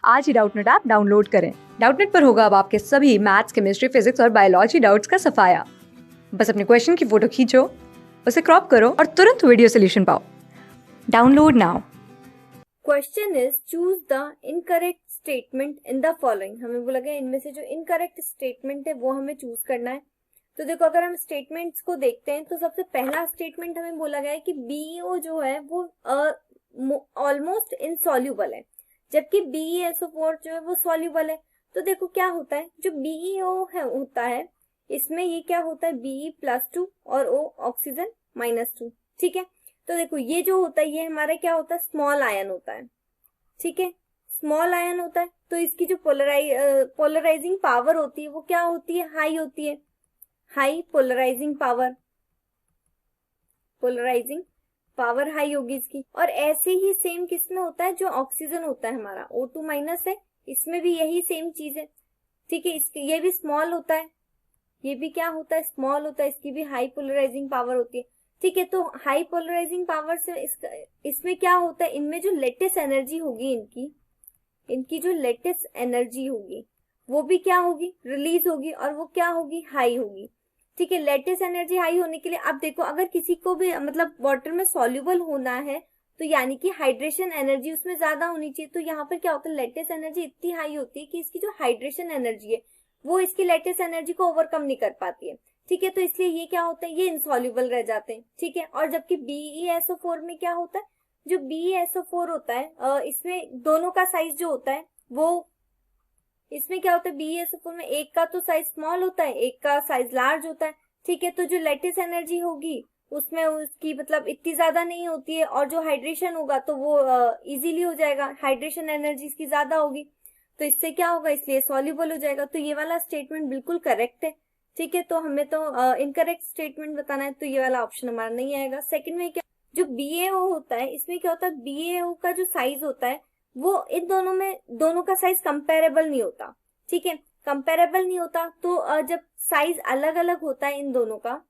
आज ही Doubtnut app download करें। Doubtnut पर होगा अब आपके सभी मैथ्स, केमिस्ट्री, फिजिक्स और बायोलॉजी डाउट्स का सफाया। बस अपने क्वेश्चन की फोटो खींचो, उसे क्रॉप करो और तुरंत वीडियो सोल्यूशन पाओ। Download now. Question is choose the incorrect statement in the following. हमें बोला गया इनमें से जो इनकरेक्ट स्टेटमेंट है वो हमें चूज करना है। तो देखो, अगर हम स्टेटमेंट्स को देखते हैं तो सबसे पहला स्टेटमेंट हमें बोला गया है कि बीईओ जो है वो ऑलमोस्ट इनसॉल्यूबल है, जबकि BeSO4 जो है वो सॉल्यूबल है। तो देखो क्या होता है, जो BeO है होता है इसमें ये क्या होता है, Be+2 और O ऑक्सीजन -2। ठीक है, तो देखो ये जो होता है ये हमारा क्या होता है, स्मॉल आयन होता है। ठीक है, स्मॉल आयन होता है तो इसकी जो पोलराइजिंग पावर होती है वो क्या होती है, हाई होती है। हाई पोलराइजिंग पावर हाई होगी इसकी। और ऐसे ही सेम किस में होता है, जो ऑक्सीजन होता है हमारा O2- है, इसमें भी यही सेम चीज है। ठीक है, इसके ये भी स्मॉल होता है, ये भी क्या होता है, स्मॉल होता है, इसकी भी हाई पोलराइजिंग पावर होती है। ठीक है, तो हाई पोलराइजिंग पावर से इसमें क्या होता है, इनमें जो लेटेस्ट एनर्जी होगी इनकी जो लेटेस्ट एनर्जी होगी वो भी क्या होगी, रिलीज होगी, और वो क्या होगी, हाई होगी। ठीक है, लेटेस्ट एनर्जी हाई होने के लिए अब देखो, अगर किसी को भी मतलब वाटर में सॉल्युबल होना है तो यानी कि हाइड्रेशन एनर्जी उसमें ज्यादा होनी चाहिए। तो यहाँ पर क्या होता है, लेटेस्ट एनर्जी इतनी हाई होती है कि इसकी जो हाइड्रेशन एनर्जी है वो इसकी लेटेस्ट एनर्जी को ओवरकम नहीं कर पाती है। ठीक है, तो इसलिए ये क्या होता है, ये इनसॉल्युबल रह जाते हैं। ठीक है, और जबकि BeSO4 में क्या होता है, जो BeSO4 होता है इसमें दोनों का साइज जो होता है वो, इसमें क्या होता है, BeSO4 में एक का तो साइज स्मॉल होता है, एक का साइज लार्ज होता है। ठीक है, तो जो लेटेस्ट एनर्जी होगी उसमें उसकी मतलब इतनी ज्यादा नहीं होती है, और जो हाइड्रेशन होगा तो वो इजीली हो जाएगा, हाइड्रेशन एनर्जी इसकी ज्यादा होगी, तो इससे क्या होगा, इसलिए सॉल्युबल हो जाएगा। तो ये वाला स्टेटमेंट बिल्कुल करेक्ट है। ठीक है, तो हमें तो इनकरेक्ट स्टेटमेंट बताना है, तो ये वाला ऑप्शन हमारा नहीं आएगा। सेकंड में क्या, जो BaO होता है इसमें क्या होता है, BaO का जो साइज होता है वो इन दोनों का साइज कंपेरेबल नहीं होता। ठीक है, कंपेरेबल नहीं होता, तो जब साइज अलग अलग होता है इन दोनों का,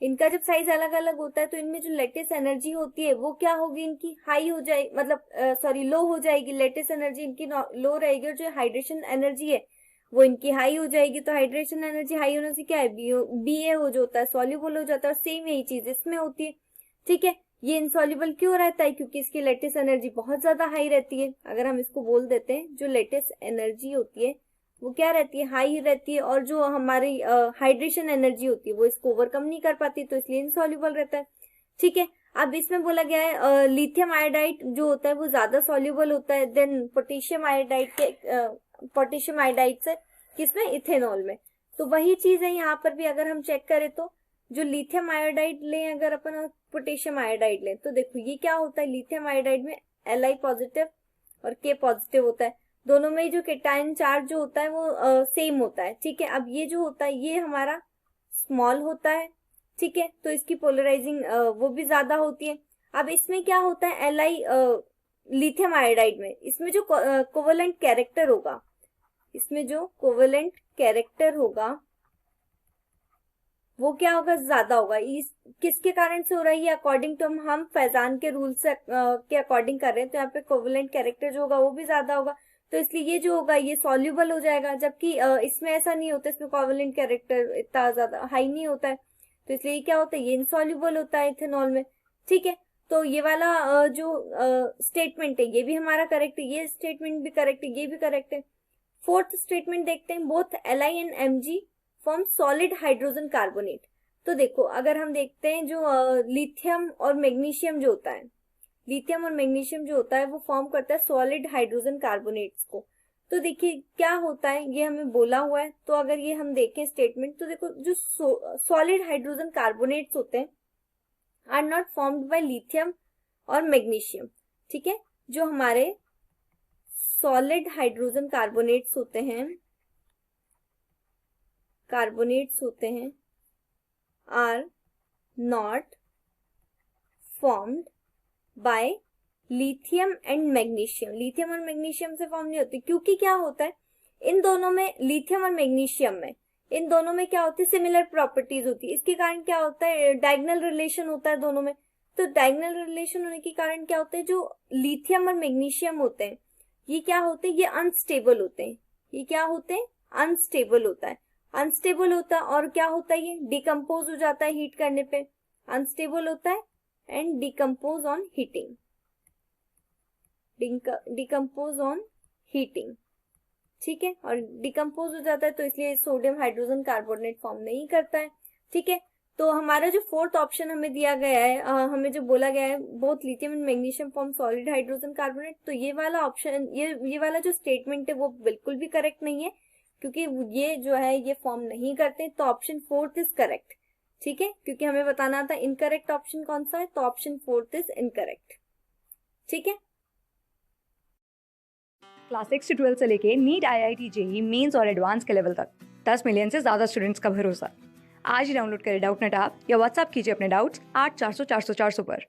इनका जब साइज अलग अलग होता है तो इनमें जो लेटेस्ट एनर्जी होती है वो क्या होगी, इनकी हाई हो जाए, मतलब सॉरी लो हो जाएगी। लेटेस्ट एनर्जी इनकी लो रहेगी, और जो हाइड्रेशन एनर्जी है वो इनकी हाई हो जाएगी। तो हाइड्रेशन एनर्जी हाई होने से क्या है, BA हो जाता है, सॉल्युबल हो जाता है, और सेम यही चीज इसमें होती है। ठीक है, ये इनसॉल्युबल क्यों रहता है, क्योंकि इसकी लेटेस्ट एनर्जी बहुत ज्यादा हाई रहती है। अगर हम इसको बोल देते हैं, जो लेटेस्ट एनर्जी होती है वो क्या रहती है, हाई रहती है, और जो हमारी हाइड्रेशन एनर्जी होती है वो इसको ओवरकम नहीं कर पाती, तो इसलिए इनसॉल्युबल रहता है। ठीक है, अब इसमें बोला गया है लिथियम आयोडाइड जो होता है वो ज्यादा सॉल्युबल होता है देन पोटेशियम आयोडाइड से किसमें, इथेनॉल में। तो वही चीज है यहाँ पर भी, अगर हम चेक करें तो जो लिथियम आयोडाइड लें अगर अपन, पोटेशियम आयोडाइड लें, तो देखो ये क्या होता है, लिथियम आयोडाइड में Li पॉजिटिव और K पॉजिटिव होता है, दोनों में जो केटायन चार्ज जो होता है वो सेम होता है। ठीक है, अब ये जो होता है ये हमारा स्मॉल होता है। ठीक है, तो इसकी पोलराइजिंग वो भी ज्यादा होती है। अब इसमें क्या होता है, लिथियम आयोडाइड में इसमें जो कोवेलेंट कैरेक्टर होगा, इसमें जो कोवेलेंट कैरेक्टर होगा वो क्या होगा, ज्यादा होगा। इस किसके कारण से हो रहा है ये, अकॉर्डिंग टू हम फैजान के रूल से के अकॉर्डिंग कर रहे हैं, तो यहाँ पे कोवेलेंट कैरेक्टर जो होगा वो भी ज्यादा होगा, तो इसलिए ये जो होगा ये सॉल्युबल हो जाएगा। जबकि इसमें ऐसा नहीं होता, इसमें कोवेलेंट कैरेक्टर इतना ज्यादा हाई नहीं होता है, तो इसलिए क्या होता है, ये इनसॉल्युबल होता है इथेनॉल में। ठीक है, तो ये वाला जो स्टेटमेंट है ये भी हमारा करेक्ट है, ये स्टेटमेंट भी करेक्ट है, ये भी करेक्ट है। फोर्थ स्टेटमेंट देखते हैं, both Li and Mg form solid hydrogen carbonate. तो देखो, अगर हम देखते हैं जो लिथियम और मैग्नीशियम जो होता है, लिथियम और मैग्नीशियम जो होता है वो फॉर्म करता है सॉलिड हाइड्रोजन कार्बोनेट्स को। तो देखिए क्या होता है, ये हमें बोला हुआ है, तो अगर ये हम देखें स्टेटमेंट, तो देखो जो सॉलिड हाइड्रोजन कार्बोनेट्स होते हैं are not formed by lithium और मैग्नीशियम। ठीक है, जो हमारे सॉलिड हाइड्रोजन कार्बोनेट्स होते हैं are not formed by lithium and magnesium. Lithium और मैग्नीशियम से फॉर्म नहीं होती, क्योंकि क्या होता है, इन दोनों में, लिथियम और मैग्नीशियम में, इन दोनों में क्या होती है, सिमिलर प्रॉपर्टीज होती है। इसके कारण क्या होता है, डायगोनल रिलेशन होता है दोनों में। तो डायगोनल रिलेशन होने के कारण क्या होता है, जो लिथियम और मैग्नीशियम होते हैं ये क्या होते हैं, ये अनस्टेबल होते हैं। ये क्या होते हैं, अनस्टेबल होता है। अनस्टेबल होता है और क्या होता है, ये डिकम्पोज हो जाता है हीट करने पे। अनस्टेबल होता है and decompose on heating, decompose on heating, ठीक है। और डिकम्पोज हो जाता है तो इसलिए सोडियम हाइड्रोजन कार्बोनेट फॉर्म नहीं करता है, ठीक है। तो हमारा जो फोर्थ ऑप्शन हमें दिया गया है, हमें जो बोला गया है both lithium and magnesium form solid hydrogen carbonate, तो ये वाला ऑप्शन, ये वाला जो स्टेटमेंट है वो बिल्कुल भी करेक्ट नहीं है, क्योंकि ये जो है ये फॉर्म नहीं करते। तो ऑप्शन फोर्थ इज करेक्ट, ठीक है, क्योंकि हमें बताना था इनकरेक्ट ऑप्शन कौन सा है, तो ऑप्शन फोर्थ इज इनकरेक्ट, ठीक है। क्लास 6 से 12 से लेके नीट, IIT, जेई मेंस और एडवांस के लेवल तक 10 मिलियन से ज़्यादा स्टूडेंट्स का भरोसा। आज ही डाउनलोड करें डाउटनेट ऐप या व्हाट्सएप कीजिए अपने डाउट्स 8400 400 400 पर।